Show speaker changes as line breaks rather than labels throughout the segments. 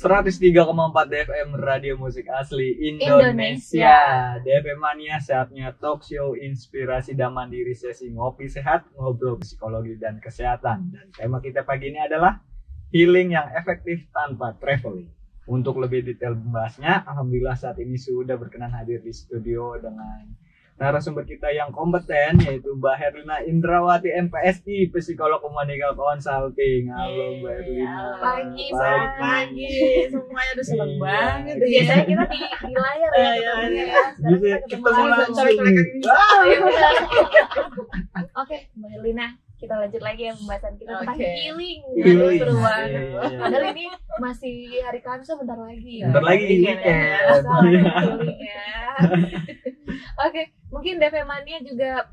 103,4 DFM Radio Musik Asli Indonesia. DFM Mania, saatnya talk show inspirasi dan mandiri, sesi ngopi sehat, ngobrol psikologi dan kesehatan. Dan tema kita pagi ini adalah healing yang efektif tanpa traveling. Untuk lebih detail membahasnya, alhamdulillah saat ini sudah berkenan hadir di studio dengan narasumber kita yang kompeten, yaitu Mbak Herlina Indrawati MPSI, psikolog komunikasi konsulting. Halo Mbak Herlina.
Pagi. Semuanya udah seneng banget. Biasanya kita di layar ya ketemunya ya.
Bisa ketemu langsung.
Oke, Mbak Herlina, kita lanjut lagi ya pembahasan kita tentang healing.
Healing.
Seru banget. Padahal ini masih hari Kamis, bentar lagi ya.
Bentar lagi weekend.
Healing ya. Oke, mungkin DFM Mania juga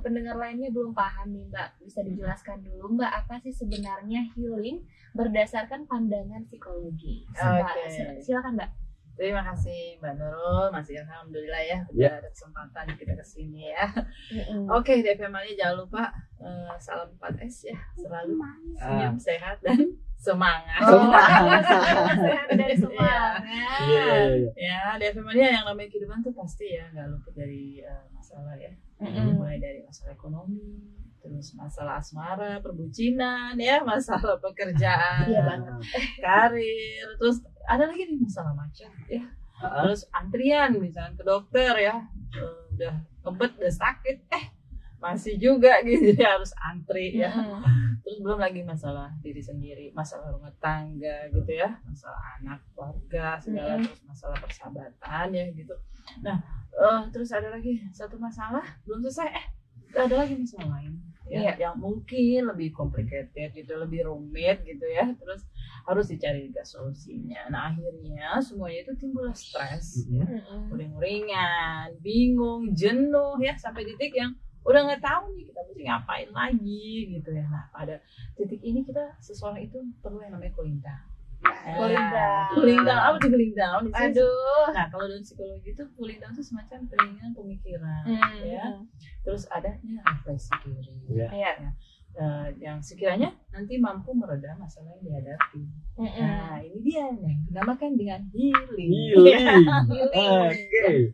pendengar lainnya belum paham nih Mbak. Bisa dijelaskan dulu Mbak, apa sih sebenarnya healing berdasarkan pandangan psikologi? Silakan Mbak.
Terima kasih Mbak Nurul, masih alhamdulillah ya udah ada kesempatan kita kesini ya. Oke, DFM Mania jangan lupa salam 4S ya, selalu senyum, sehat dan semangat.
Sehat dan semangat.
Ya, DFM Mania yang namanya kehidupan tuh pasti ya nggak luput dari masalah ya. Mulai dari masalah ekonomi, terus masalah asmara, perbucinan ya, masalah pekerjaan, karir, terus ada lagi nih masalah macam ya. Terus antrian misalnya ke dokter ya, udah ngebet, udah sakit, masih juga gitu ya harus antri ya. Terus belum lagi masalah diri sendiri, masalah rumah tangga gitu ya, masalah anak, keluarga, segala, terus masalah persahabatan ya gitu. Nah, terus ada lagi satu masalah belum selesai, ada lagi masalah lain ya, yang mungkin lebih complicated gitu, lebih rumit gitu ya, terus harus dicari juga solusinya. Nah akhirnya semuanya itu timbul stres ya, uring-uringan, bingung, jenuh ya, sampai titik yang udah nggak tahu nih kita mesti ngapain lagi gitu ya. Nah pada titik ini kita seseorang itu perlu yang namanya kulintang. Kulintang apa tuh kulintang?
Aduh.
Nah kalau dalam psikologi itu kulintang itu semacam peningkatan pemikiran ya. Terus adanya refleksi diri ya. Yang sekiranya nanti mampu meredam masalah yang dihadapi. Nah ini dia yang dinamakan dengan healing.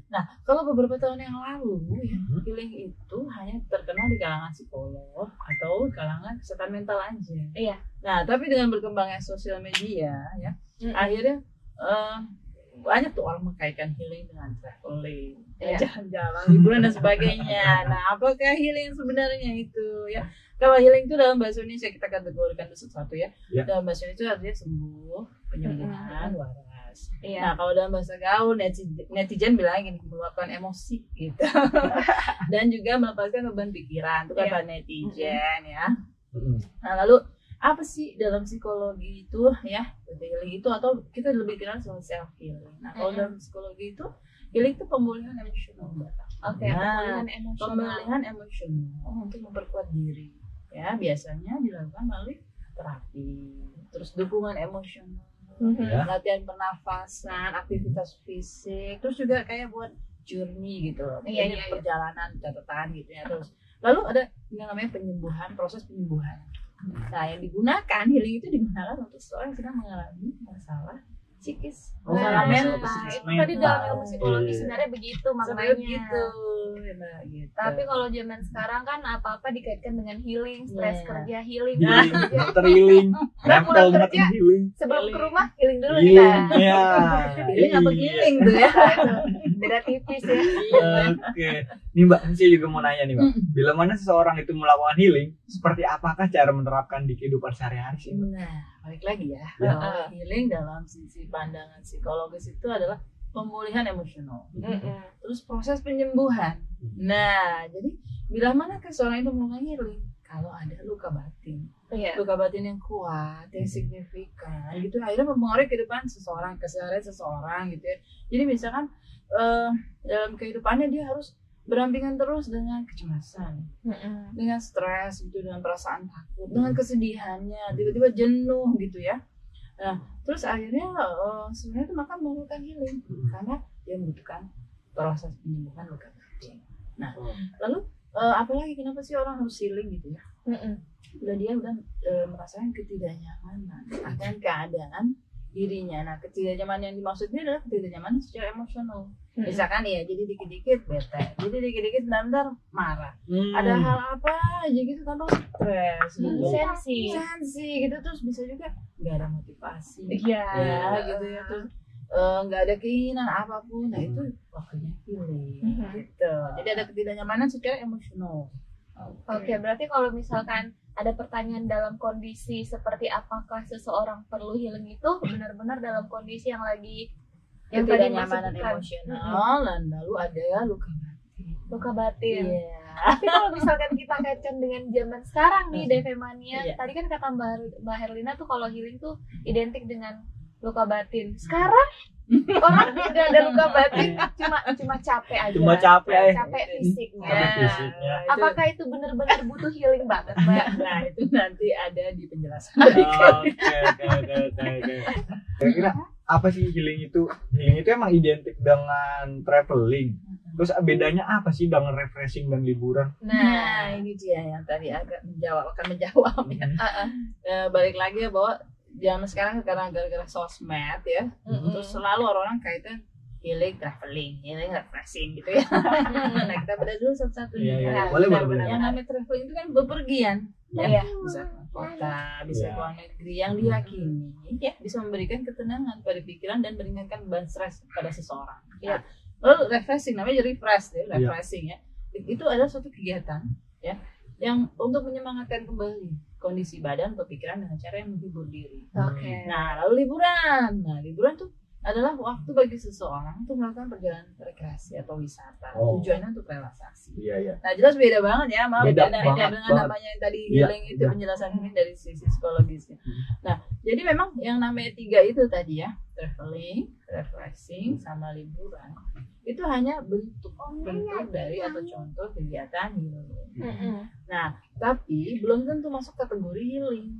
Nah kalau beberapa tahun yang lalu ya, healing itu hanya terkenal di kalangan psikolog atau kalangan kesehatan mental aja.
Iya.
Nah tapi dengan berkembangnya sosial media ya, akhirnya banyak tuh orang mengkaitkan healing dengan traveling, jalan-jalan, liburan dan sebagainya. Nah apakah healing sebenarnya itu ya? Kalau healing itu dalam bahasa Indonesia kita kategorikan satu ya. Dalam bahasa Indonesia itu artinya sembuh, penyembuhan, waras. Nah kalau dalam bahasa gaul netizen bilang gini, meluapkan emosi gitu. Dan juga melepaskan beban pikiran, itu kata netizen ya. Nah lalu apa sih dalam psikologi itu ya, healing itu, atau kita lebih kenal sebagai self healing. Nah kalau dalam psikologi itu healing itu pemulihan emosional. Pemulihan emosional untuk memperkuat diri ya, biasanya dilakukan melalui terapi, terus dukungan emosional, latihan pernafasan, aktivitas fisik, terus juga kayak buat journey gitu loh, perjalanan catatan gitu ya. Terus lalu ada yang namanya penyembuhan, proses penyembuhan. Nah yang digunakan, healing itu digunakan untuk seseorang yang sedang mengalami masalah psikis, masalah mental.
Itu tadi dalam ilmu psikologi sebenarnya begitu maknanya.
Gitu.
Tapi kalau zaman sekarang kan apa-apa dikaitkan dengan healing, stres kerja healing,
dokter healing, mental healing.
Sebelum ke rumah healing dulu kita.
Healing apa healing tuh ya?
Beda tipis ya.
Oke. Nih Mbak, saya juga mau nanya nih Mbak. Bila mana seseorang itu melakukan healing, seperti apakah cara menerapkan di kehidupan sehari-hari sih?
Nah, balik lagi ya. Healing dalam sisi pandangan psikologis itu adalah pemulihan emosional. Terus proses penyembuhan. Nah, jadi bila mana seseorang itu melakukan healing, kalau ada luka batin, luka batin yang kuat, yang signifikan, gitu, akhirnya mempengaruhi kehidupan seseorang, keseharian seseorang, gitu ya. Jadi misalkan dalam kehidupannya dia harus berdampingan terus dengan kecemasan, dengan stres, gitu, dengan perasaan takut, dengan kesedihannya, tiba-tiba jenuh, gitu ya. Nah, terus akhirnya sebenarnya itu maka memerlukan healing karena dia membutuhkan proses penyembuhan luka batin. Nah, lalu apalagi kenapa sih orang harus healing gitu ya? Udah dia merasakan ketidaknyamanan akan keadaan dirinya. Nah, ketidaknyamanan yang dimaksud ini adalah ketidaknyamanan secara emosional. Misalkan ya, jadi dikit-dikit bete, jadi dikit-dikit bentar marah. Ada hal apa aja gitu gampang stres gitu. Sensi gitu, terus bisa juga nggak ada motivasi.
Iya.
Ya gitu ya, terus nggak ada keinginan apapun. Nah, itu waktunya healing gitu. Jadi ada ketidaknyamanan secara emosional.
Oke, berarti kalau misalkan ada pertanyaan dalam kondisi seperti apakah seseorang perlu healing itu benar-benar dalam kondisi yang lagi yang tadi
ketidaknyamanan emosional dan lalu ada luka batin.
Iya. Tapi kalau misalkan kita kaitkan dengan zaman sekarang nih, Devemania, tadi kan kata Mbak Herlina tuh kalau healing tuh identik dengan luka batin. Sekarang orang tidak ada luka batin, cuma capek aja.
Cuma capek
fisiknya.
fisiknya.
Apakah itu benar-benar butuh healing banget, Mbak?
Nah, itu nanti ada di penjelasan.
Oke. Kira-kira apa sih healing itu? Healing itu emang identik dengan traveling. Terus bedanya apa sih dengan refreshing dan liburan?
Nah, ini dia yang tadi akan menjawab ya. Balik lagi ya bahwa zaman sekarang karena gara-gara sosmed ya, terus selalu orang-orang kaitan healing, traveling, healing, refreshing gitu ya. Nah, kita bedah dulu satu-satu.
Boleh.
Yang namanya traveling itu kan bepergian. Ya, bisa ke kota, bisa ke luar negeri yang diyakini ya bisa memberikan ketenangan pada pikiran dan meringankan beban stres pada seseorang. Ya. Lalu refreshing, namanya refresh ya, refreshing ya. Itu adalah suatu kegiatan ya yang untuk menyemangatkan kembali kondisi badan atau pikiran dengan cara yang menghibur diri. Nah, lalu liburan. Nah, liburan tuh adalah waktu bagi seseorang untuk melakukan perjalanan rekreasi atau wisata. Tujuannya untuk relaksasi. Nah, jelas beda banget ya, maaf dengan namanya yang tadi healing itu penjelasan ini dari sisi psikologisnya. Nah, jadi memang yang namanya 3 itu tadi ya, traveling, refreshing, sama liburan. Itu hanya bentuk dari atau contoh kegiatan healing. Nah, tapi belum tentu masuk kategori healing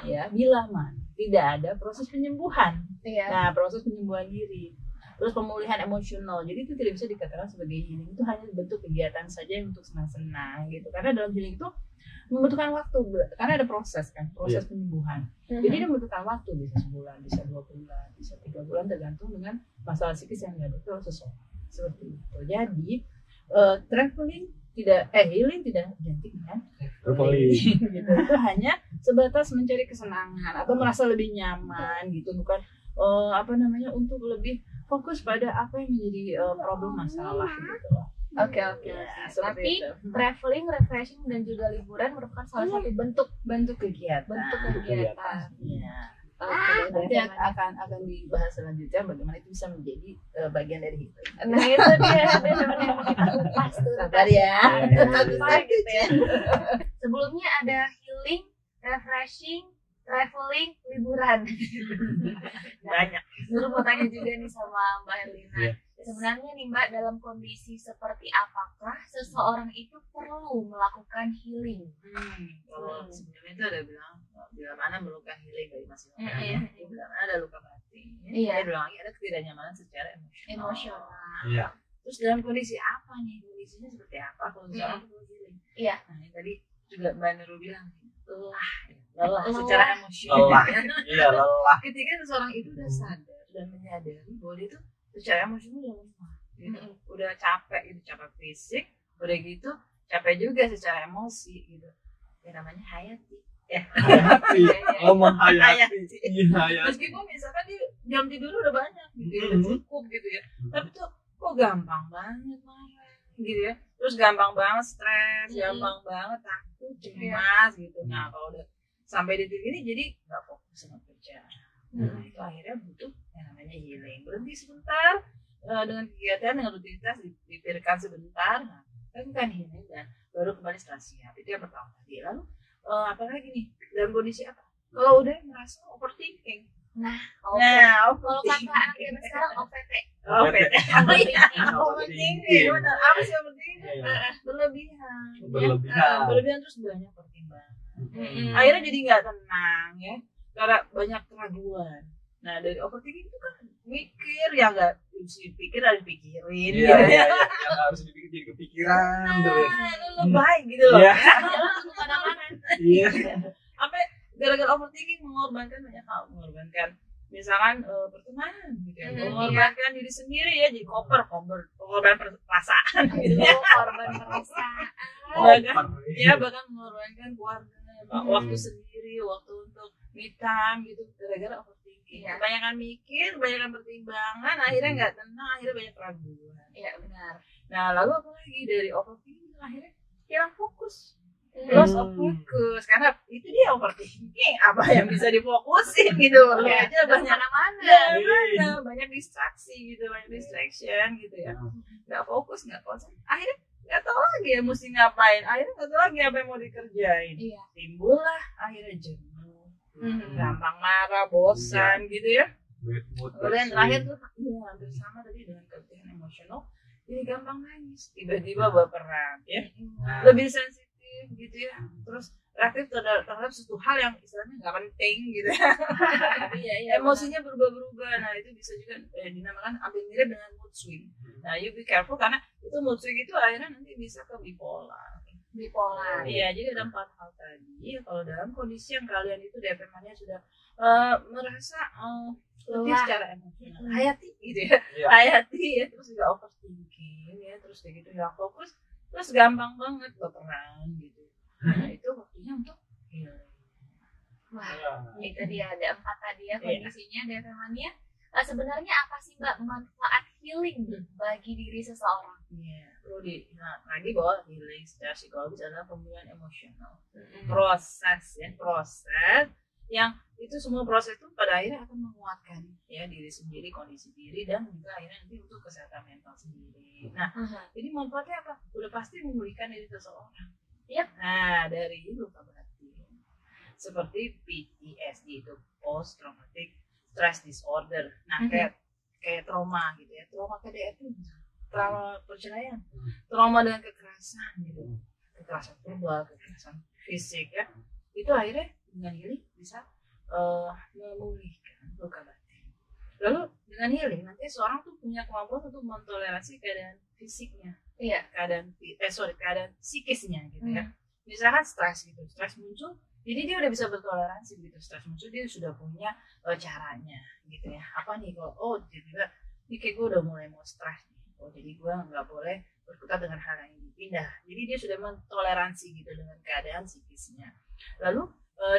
ya, bila mana tidak ada proses penyembuhan. Nah, proses penyembuhan diri, terus pemulihan emosional. Jadi itu tidak bisa dikatakan sebagai healing. Itu hanya bentuk kegiatan saja yang untuk senang-senang gitu. Karena dalam healing itu membutuhkan waktu, karena ada proses kan, proses penyembuhan. Jadi dia membutuhkan waktu, bisa sebulan, bisa 2 bulan, bisa 3 bulan, tergantung dengan masalah psikis yang dihadapi oleh seseorang. Seperti itu. Jadi traveling healing tidak identik dengan traveling. Gitu. Itu hanya sebatas mencari kesenangan atau merasa lebih nyaman gitu, bukan untuk lebih fokus pada apa yang menjadi problem masalah gitu.
Oke. Tapi traveling, refreshing dan juga liburan merupakan salah satu bentuk kegiatan.
Ya. Nanti akan dibahas selanjutnya bagaimana itu bisa menjadi bagian dari healing.
Nah, itu dia yang mau kita kupas tuh.
Sabar ya.
Gitu ya. Sebelumnya ada healing, refreshing, traveling, liburan.
Banyak.
Dulu mau tanya juga nih sama Mbak Herlina. Sebenarnya nih Mbak, dalam kondisi seperti apakah seseorang itu perlu melakukan healing?
Kalau sebelumnya itu ada bilang bila mana melakukan healing dari masing-masing. Bila mana ada luka batin. Bilang lagi ada ketidaknyamanan secara emosional. Terus dalam kondisi apa nih? Kondisinya seperti apa kalau seseorang perlu healing? Nah, yang tadi juga Mbak Nurul bilang lelah secara emosional.
Lelah.
Ketika seseorang itu udah sadar dan menyadari bahwa dia itu secara emosional udah lemah, gitu. Udah capek gitu, capek fisik, udah gitu capek juga secara emosi gitu. Ya namanya hayati.
Menghayati.
Meskipun misalkan dia jam tidur udah banyak gitu, udah cukup gitu ya. Tapi tuh kok gampang banget marah gitu ya. Terus gampang banget stres, gampang banget takut, cemas gitu. Nah, kalau udah sampai di titik ini jadi nggak fokus sama kerjaan. Nah, itu akhirnya butuh yang namanya healing. Berhenti sebentar dengan kegiatan, dengan rutinitas, dipikirkan sebentar, lakukan healing dan baru kembali setelah siap. Itu yang pertama tadi. Lalu apalagi nih, dalam kondisi apa? Kalau udah merasa overthinking.
Kalau kata anak zaman sekarang OVT.
Overthinking. Benar. Apa sih overthinking? Berlebihan terus banyak pertimbangan. Akhirnya jadi nggak tenang ya, karena banyak keraguan. Nah, dari overthinking itu kan mikir yang nggak harus dipikir, harus dipikirin.
Yang harus dipikir jadi kepikiran terus.
Lebay gitu loh. Sampai gara-gara overthinking mengorbankan banyak hal, mengorbankan misalkan pertemanan gitu ya, mengorbankan diri sendiri ya, jadi korban perasaan gitu ya.
Korban perasaan.
Bahkan mengorbankan keluarga, waktu sendiri, waktu untuk me time gitu, gara-gara overthinking. Kebanyakan mikir, kebanyakan pertimbangan, akhirnya nggak tenang, akhirnya banyak keraguan.
Iya benar.
Nah lalu apa lagi dari overthinking akhirnya hilang fokus. Loss of focus, karena itu dia overthinking, apa yang bisa difokusin gitu, aja banyak distraksi gitu, banyak distraction gitu ya, nggak fokus, nggak konsen, akhirnya nggak tahu lagi ya mesti ngapain, akhirnya nggak tahu lagi apa yang mau dikerjain, timbullah akhirnya jenuh, gampang marah, bosan gitu ya. Kemudian terakhir tuh hampir sama tadi dengan keletihan emosional, jadi gampang nangis, tiba-tiba baperan ya, lebih sensitif gitu ya, terus reaktif terhadap suatu hal yang istilahnya nggak penting gitu ya. Emosinya berubah-berubah. Nah itu bisa juga dinamakan hampir mirip dengan mood swing. Nah you be careful, karena itu mood swing itu akhirnya nanti bisa ke bipolar. Iya, jadi ada 4 hal tadi. Kalau dalam kondisi yang kalian itu DP-nya sudah merasa letih secara emosional, hayati gitu ya, hayati ya, terus juga overthinking ya, terus kayak gitu nggak fokus, terus gampang banget baperan gitu. Nah itu waktunya untuk healing.
Wah, itu dia ada 4 tadi ya kondisinya DP-mania. Sebenarnya apa sih Mbak manfaat healing bagi diri seseorang?
Perlu lagi bahwa healing secara psikologis adalah pemulihan emosional. Proses yang itu semua proses itu pada akhirnya akan menguatkan ya diri sendiri, kondisi diri, dan juga akhirnya nanti untuk kesehatan mental sendiri. Nah, jadi manfaatnya apa? Udah pasti memulihkan diri seseorang. Nah, dari luka batin seperti PTSD itu post traumatic stress disorder. Nah, kayak trauma gitu ya, trauma KDRT, trauma perceraian, trauma dengan kekerasan gitu, kekerasan verbal, kekerasan fisik ya, itu akhirnya dengan healing bisa memulihkan luka batin. Lalu dengan healing nanti seorang tuh punya kemampuan untuk mentoleransi keadaan fisiknya, keadaan psikisnya gitu ya. Misalkan stres muncul, jadi dia udah bisa bertoleransi begitu stres muncul, dia sudah punya caranya gitu ya. Apa nih kalau tiba-tiba ini kayak gue udah mulai mau stres nih, jadi gue nggak boleh berkutat dengan hal yang pindah. Jadi dia sudah mentoleransi gitu dengan keadaan psikisnya. Lalu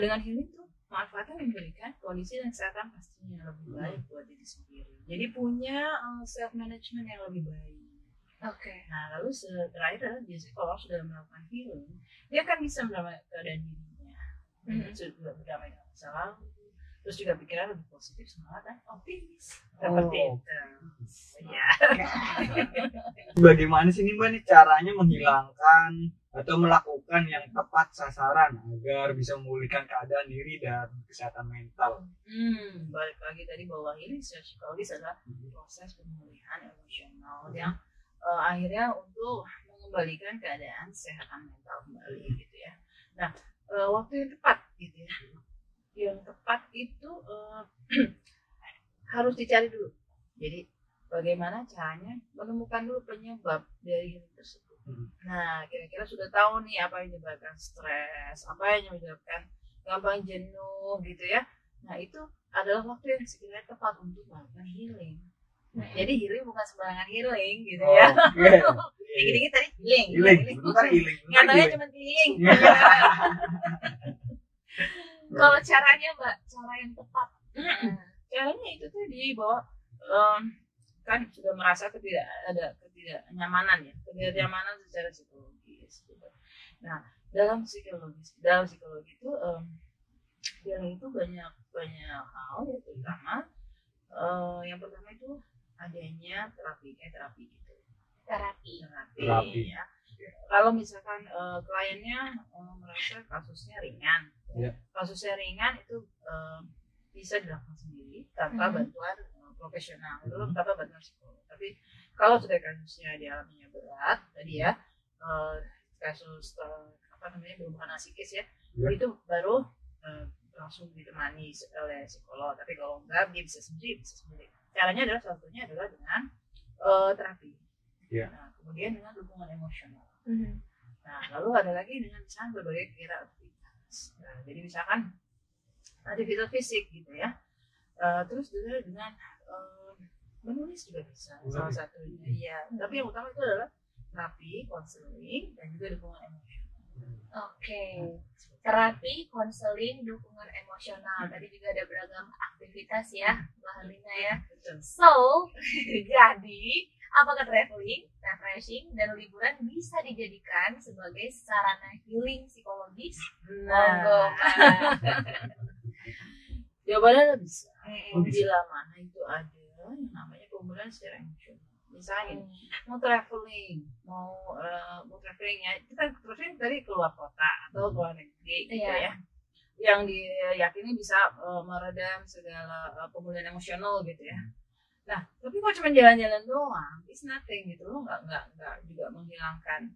dengan healing tuh manfaatnya memberikan kondisi dan kesehatan pastinya lebih baik buat diri sendiri. Jadi punya self management yang lebih baik. Nah lalu terakhir adalah biasanya kalau sudah melakukan healing, dia kan bisa mendamaikan keadaan dirinya, sudah berdamai dengan masa lalu, terus juga pikiran lebih positif, semangat dan optimis. Seperti itu. Ya.
Bagaimana sih nih Mbak nih caranya menghilangkan atau melakukan yang tepat sasaran agar bisa memulihkan keadaan diri dan kesehatan mental?
Balik lagi tadi bahwa ini secara psikologis adalah proses pemulihan emosional yang akhirnya untuk mengembalikan keadaan kesehatan mental kembali gitu ya. Nah waktu yang tepat gitu ya, yang tepat itu harus dicari dulu. Jadi bagaimana caranya menemukan dulu penyebab dari hal tersebut. Nah kira-kira sudah tahu nih apa yang menyebabkan stres, apa yang menyebabkan gampang jenuh gitu ya. Nah itu adalah waktu yang sekiranya tepat untuk melakukan healing. Jadi healing bukan sembarangan healing gitu ya. Dikit-dikit tadi healing.
Bukan healing.
Nyatanya cuma healing.
Kalau caranya Mbak, cara yang tepat.
Caranya itu tadi bahwa kan sudah merasa ketidaknyamanan ya, ketidaknyamanan secara psikologis gitu. Nah dalam psikologi itu healing itu banyak hal ya, terutama yang pertama itu adanya terapi gitu. Terapi ya. Kalau misalkan kliennya merasa kasusnya ringan, kasusnya ringan itu bisa dilakukan sendiri tanpa bantuan profesional, tanpa bantuan psikolog. Tapi kalau sudah kasusnya dialaminya berat, tadi ya kasus berubahan psikis ya, itu baru langsung ditemani oleh psikolog. Tapi kalau enggak, dia bisa sendiri. Caranya adalah salah satunya adalah dengan terapi. Nah, kemudian dengan dukungan emosional. Nah, lalu ada lagi dengan misalkan berbagai kegiatan aktivitas. Nah, jadi misalkan aktivitas fisik gitu ya. Terus juga dengan menulis juga bisa salah satunya. Iya. Tapi yang utama itu adalah terapi, konseling, dan juga dukungan emosional.
Oke. Terapi, konseling, dukungan emosional. Tadi juga ada beragam aktivitas ya, Mbak Helina ya. So, jadi apakah traveling, refreshing, dan liburan bisa dijadikan sebagai sarana healing psikologis? Monggo.
Jawabannya bisa. Bila mana itu ada yang namanya pemulihan secara emosional. Misalnya mau traveling ya, kita traveling dari keluar kota atau keluar negeri gitu ya, yang diyakini bisa meredam segala pemulihan emosional gitu ya. Nah, tapi kalau cuma jalan-jalan doang, it's nothing gitu loh, nggak juga menghilangkan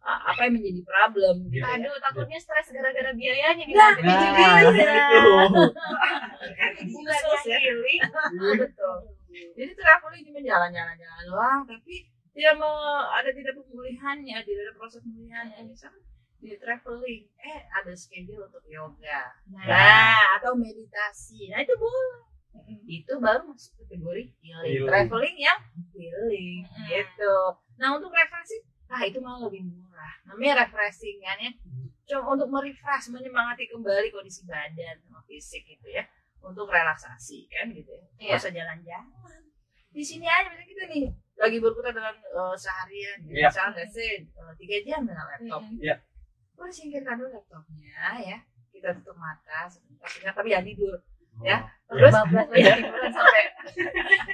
apa yang menjadi problem gitu.
Aduh, takutnya stres gara-gara biayanya nih.
Bukannya healing, betul. Jadi traveling cuma jalan-jalan doang, tapi dia ada tidak pemulihannya, tidak ada proses pemulihannya. Misalnya di traveling, ada schedule untuk yoga, atau meditasi, nah itu boleh. Itu baru masuk kategori healing. Traveling yang healing gitu. Nah untuk refreshing, itu malah lebih murah. Namanya refreshing kan ya, cuma untuk merefresh, menyemangati kembali kondisi badan sama fisik gitu ya, untuk relaksasi kan gitu ya. Nggak usah jalan-jalan. Di sini aja misalnya kita nih lagi berkutat dengan seharian, misalnya let's say 3 jam dengan laptop. Udah singkirkan dulu laptopnya ya. Kita tutup mata sebentar, tapi jangan tidur. Ya, terus sampai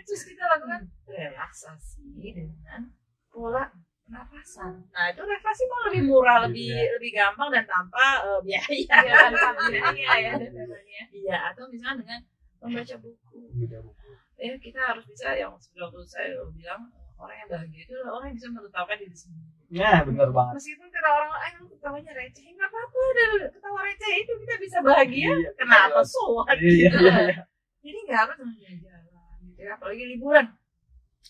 terus kita lakukan relaksasi dengan pola pernapasan. Nah itu relaksasi mau lebih murah, lebih gampang dan tanpa biaya. Iya, atau misalnya dengan membaca buku. Ya kita harus bisa, yang sebelum saya bilang, orang yang bahagia itu adalah orang yang bisa menertawakan diri sendiri.
Ya benar banget.
Meskipun kata orang lu ketawanya receh, nggak apa-apa, dan ketawa receh itu kita bisa bahagia. Kenapa soal gitu? Jadi nggak harus jalan-jalan gitu ya. Apalagi liburan,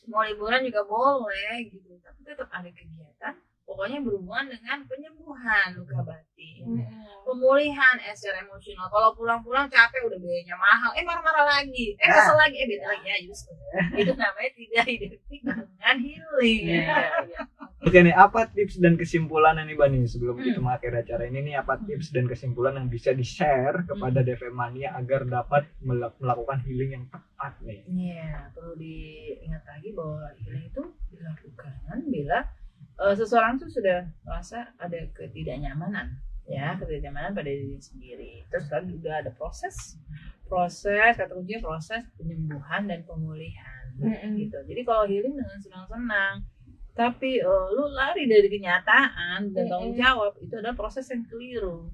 mau liburan juga boleh gitu, tapi tetap ada kegiatan. Pokoknya berhubungan dengan penyembuhan luka batin, pemulihan secara emosional. Kalau pulang-pulang capek, udah biayanya mahal, marah-marah lagi, kesel lagi, beda lagi ya, justru itu namanya tidak identik dengan healing.
Oke nih, apa tips dan kesimpulan nih Bani sebelum kita mengakhiri acara ini nih, apa tips dan kesimpulan yang bisa di-share kepada DV Mania agar dapat melakukan healing yang tepat nih?
Iya, perlu diingat lagi bahwa healing itu dilakukan bila seseorang tuh sudah merasa ada ketidaknyamanan pada diri sendiri. Terus kan juga ada proses kata kuncinya proses penyembuhan dan pemulihan gitu. Jadi kalau healing dengan senang-senang tapi lu lari dari kenyataan dan tanggung jawab, itu adalah proses yang keliru.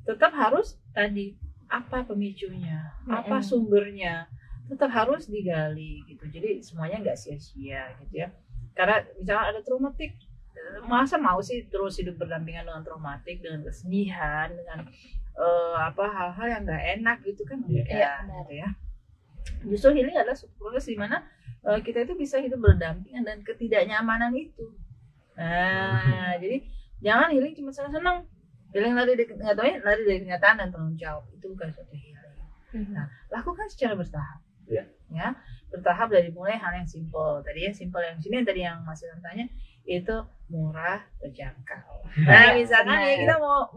Tetap harus tadi, apa pemicunya, apa sumbernya, tetap harus digali gitu. Jadi semuanya nggak sia-sia gitu ya. Karena misalnya ada traumatik, masa mau sih terus hidup berdampingan dengan traumatik, dengan kesedihan, dengan hal-hal yang nggak enak gitu kan? Gitu ya. Justru healing adalah suatu proses di mana kita itu bisa hidup berdampingan dan ketidaknyamanan itu. Jadi jangan healing cuma senang-senang. Healing lari dari kenyataan dan tanggung jawab, itu bukan suatu healing. Nah, lakukan secara bertahap. Ya, bertahap dari mulai hal yang simpel. Tadi yang sini tadi yang Mas Ilham tanya itu murah, terjangkau. Nah, misalkan kita mau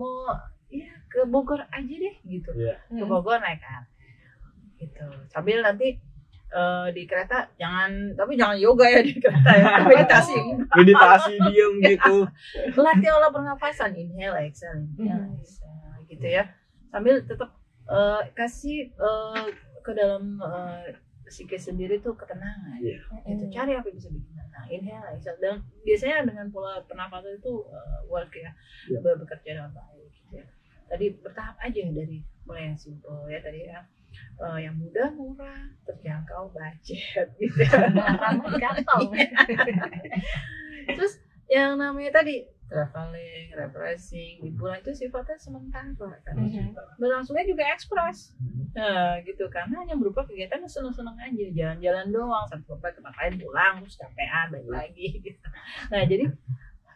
ke Bogor aja deh gitu. Ke Bogor naik gitu. Sambil nanti di kereta jangan yoga ya di kereta ya,
meditasi diem gitu.
Latih olah pernapasan, inhale, exhale, gitu ya. Sambil tetap kasih ke dalam psikis sendiri tuh ketenangan. Itu cari apa yang bisa bikin tenang, inhale, exhale. Dan biasanya dengan pola pernapasan itu work ya, bekerja dengan baik gitu ya. Tadi bertahap aja dari mulai yang simple ya tadi ya. Yang mudah, murah, terjangkau, budget gitu ya. Terus yang namanya tadi traveling, refreshing, liburan itu sifatnya sementara kan. Berlangsungnya juga ekspres. Nah, gitu, karena hanya berupa kegiatan yang seneng-seneng aja, jalan-jalan doang, sampai sampai ke tempat lain pulang terus capean balik lagi gitu. Nah, jadi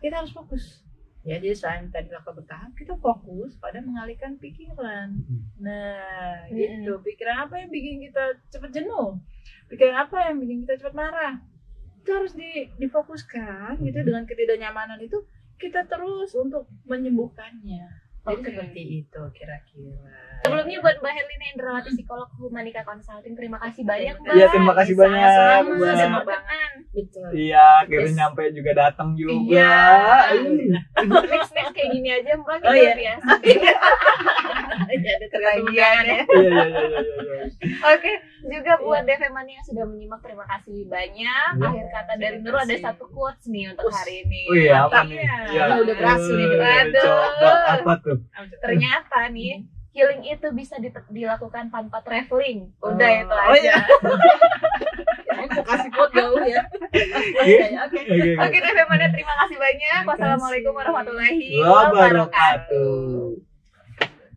kita harus fokus Ya, jadi selain tadi lakukan bertahap, kita fokus pada mengalihkan pikiran. Nah, gitu. Pikiran apa yang bikin kita cepat jenuh? Pikiran apa yang bikin kita cepat marah? Itu harus difokuskan gitu. Dengan ketidaknyamanan itu kita terus untuk menyembuhkannya. Jadi seperti itu kira-kira.
Sebelumnya buat Mbak Herlina Indrawati, psikolog Humanika Consulting, terima kasih banyak Mbak.
Iya, terima kasih banyak.
Sama-sama,
Mbak.
sama banget.
Betul.
Iya, akhirnya nyampe juga datang juga.
Next kayak gini aja Mbak, kita
Oh, iya.
biasa.
Ya, ada tergantian ya.
Iya.
Oke, juga buat DV Mania yang sudah menyimak, terima kasih banyak.
Iya.
Akhir kata dari Nur ada satu quotes nih untuk hari ini.
Oh iya, apa
Mantap.
nih?
Iya, udah berhasil nih.
Aduh.
Coba apa tuh?
Ternyata nih, healing itu bisa dilakukan tanpa traveling. Udah itu aja.
Oh iya. Aku kasih quote gaul ya. Oke.
Oke, DV Mania, terima kasih banyak. Wassalamualaikum warahmatullahi
Wabarakatuh.